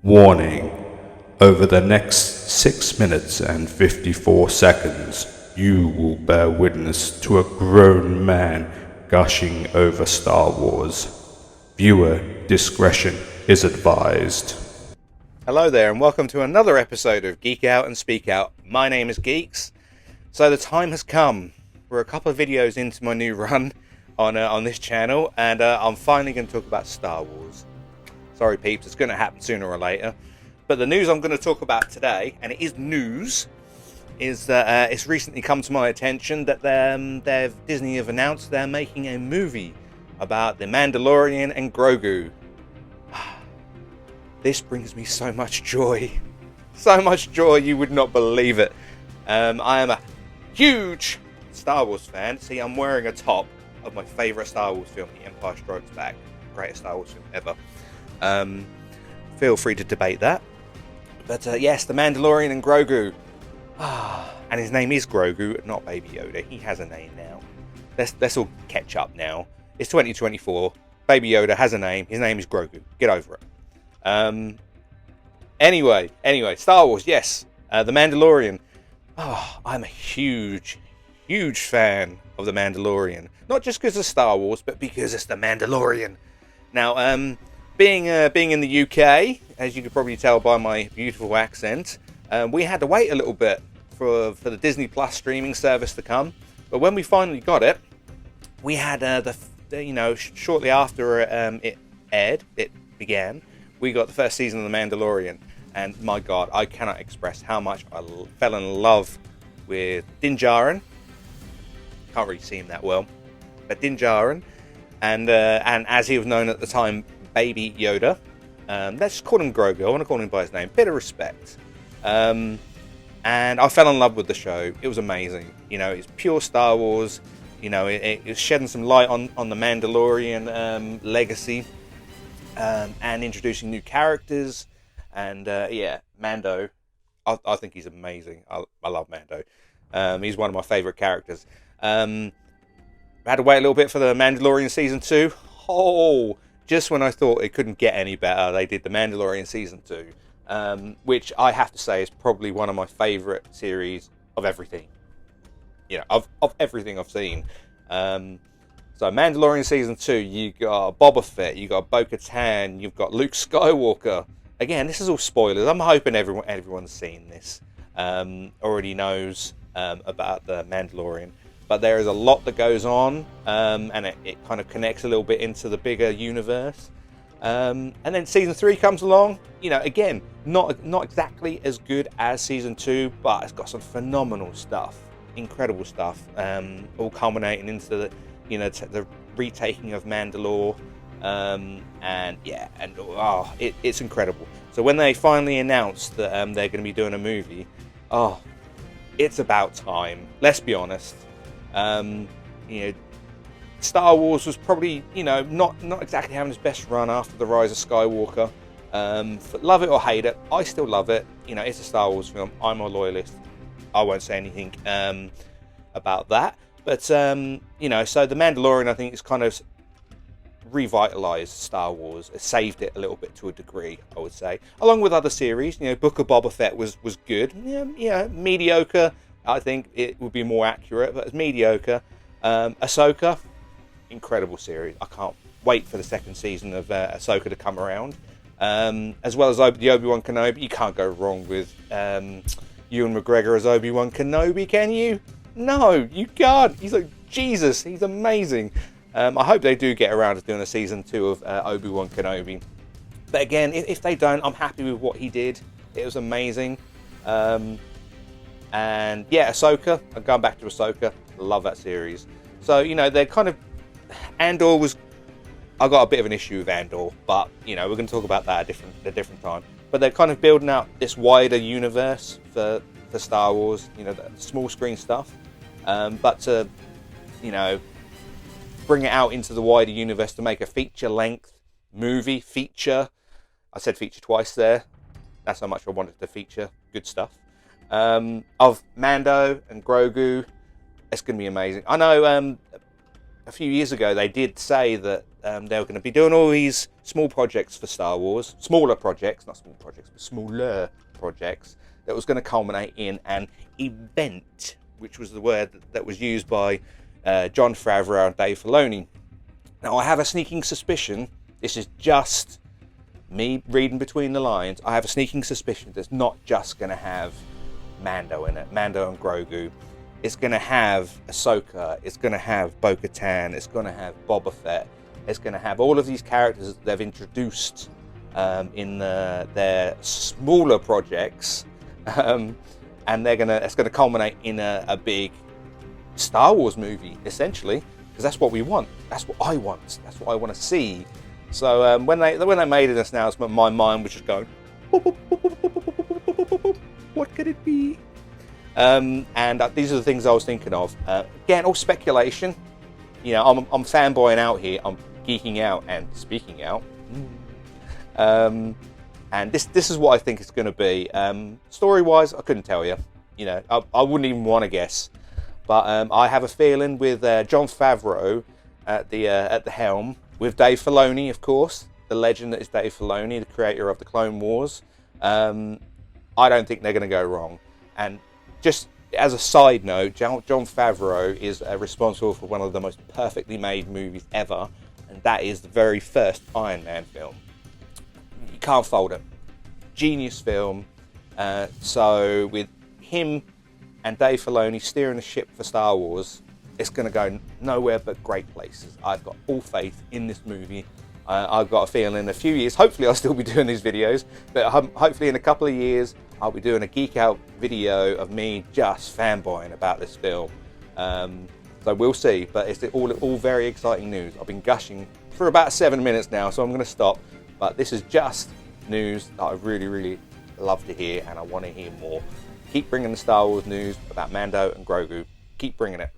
Warning: over the next 6 minutes and 54 seconds, you will bear witness to a grown man gushing over Star Wars. Viewer discretion is advised. Hello there, and welcome to another episode of Geek Out and Speak Out. My name is Geeks. So the time has come. We're a couple of videos into my new run on this channel, and I'm finally going to talk about Star Wars. Sorry peeps, it's going to happen sooner or later. But the news I'm going to talk about today, and it is news, is that it's recently come to my attention that Disney have announced they're making a movie about the Mandalorian and Grogu. This brings me so much joy. So much joy, you would not believe it. I am a huge Star Wars fan. See, I'm wearing a top of my favourite Star Wars film, The Empire Strikes Back. Greatest Star Wars film ever. Feel free to debate that. But yes, the Mandalorian and Grogu. And his name is Grogu, not Baby Yoda. He has a name now. Let's all catch up now. It's 2024. Baby Yoda has a name. His name is Grogu. Get over it. Anyway, Star Wars, yes. The Mandalorian. I'm a huge fan of The Mandalorian. Not just because of Star Wars, but because it's The Mandalorian. Now, being in the UK, as you could probably tell by my beautiful accent, we had to wait a little bit for the Disney Plus streaming service to come. But when we finally got it, we had shortly after it began, we got the first season of The Mandalorian. And my God, I cannot express how much I fell in love with Din Djarin. Can't really see him that well, but Din Djarin, and as he was known at the time, Baby Yoda. Let's just call him Grogu. I want to call him by his name. Bit of respect. And I fell in love with the show. It was amazing. It's pure Star Wars. It was shedding some light on the Mandalorian legacy, and introducing new characters. And Mando. I think he's amazing. I love Mando. He's one of my favourite characters. I had to wait a little bit for the Mandalorian Season 2. Just when I thought it couldn't get any better, they did the Mandalorian Season 2, which I have to say is probably one of my favourite series of everything. Of everything I've seen. So Mandalorian Season 2, you got Boba Fett, you got Bo-Katan, you've got Luke Skywalker. Again, this is all spoilers. I'm hoping everyone's seen this, already knows about the Mandalorian. But there is a lot that goes on, and it kind of connects a little bit into the bigger universe. And then Season 3 comes along. Again, not exactly as good as Season 2, but it's got some phenomenal stuff, incredible stuff, all culminating into the retaking of Mandalore. It's incredible. So when they finally announced that they're going to be doing a movie, it's about time. Let's be honest. Star Wars was probably not exactly having its best run after the rise of Skywalker. Love it or hate it, I still love it. It's a Star Wars film. I'm a loyalist. I won't say anything about that. But so the Mandalorian, I think, is kind of revitalized Star Wars. It saved it a little bit to a degree, I would say, along with other series. Book of Boba Fett was good. Mediocre, I think it would be more accurate, but it's mediocre. Ahsoka, incredible series. I can't wait for the second season of Ahsoka to come around, as well as the Obi-Wan Kenobi. You can't go wrong with Ewan McGregor as Obi-Wan Kenobi, can you? No, you can't. He's like Jesus. He's amazing. I hope they do get around to doing a season 2 of Obi-Wan Kenobi. But again, if they don't, I'm happy with what he did. It was amazing. And yeah, Ahsoka. I'm going back to Ahsoka. Love that series. So, they're kind of... Andor was... I got a bit of an issue with Andor, but, we're going to talk about that at a different time. But they're kind of building out this wider universe for Star Wars, the small screen stuff. But to, bring it out into the wider universe to make a feature-length movie, feature. I said feature twice there. That's how much I wanted to feature. Good stuff. Of Mando and Grogu. It's going to be amazing. I know a few years ago they did say that they're going to be doing all these small projects for Star Wars, smaller projects, not small projects, but smaller projects, that was going to culminate in an event, which was the word that was used by Jon Favreau and Dave Filoni. Now, I have a sneaking suspicion, this is just me reading between the lines, I have a sneaking suspicion that it's not just going to have Mando in it, Mando and Grogu. It's going to have Ahsoka, it's going to have Bo-Katan, it's going to have Boba Fett, it's going to have all of these characters that they've introduced in their smaller projects, and it's going to culminate in a big Star Wars movie, essentially, because that's what we want. That's what I want. That's what I want to see. So when they made this announcement, my mind was just going, what could it be? And these are the things I was thinking of. Again, all speculation. You know, I'm fanboying out here. I'm geeking out and speaking out. And this is what I think it's going to be. Story-wise, I couldn't tell you. You know, I wouldn't even want to guess. But I have a feeling with Jon Favreau at the helm, with Dave Filoni, of course, the legend that is Dave Filoni, the creator of the Clone Wars. I don't think they're going to go wrong. And just as a side note, Jon Favreau is responsible for one of the most perfectly made movies ever, and that is the very first Iron Man film. You can't fault it. Genius film. So with him and Dave Filoni steering the ship for Star Wars, it's going to go nowhere but great places. I've got all faith in this movie. I've got a feeling in a few years, hopefully I'll still be doing these videos, but hopefully in a couple of years, I'll be doing a geek out video of me just fanboying about this film. So we'll see, but it's all very exciting news. I've been gushing for about 7 minutes now, so I'm going to stop. But this is just news that I really, really love to hear, and I want to hear more. Keep bringing the Star Wars news about Mando and Grogu. Keep bringing it.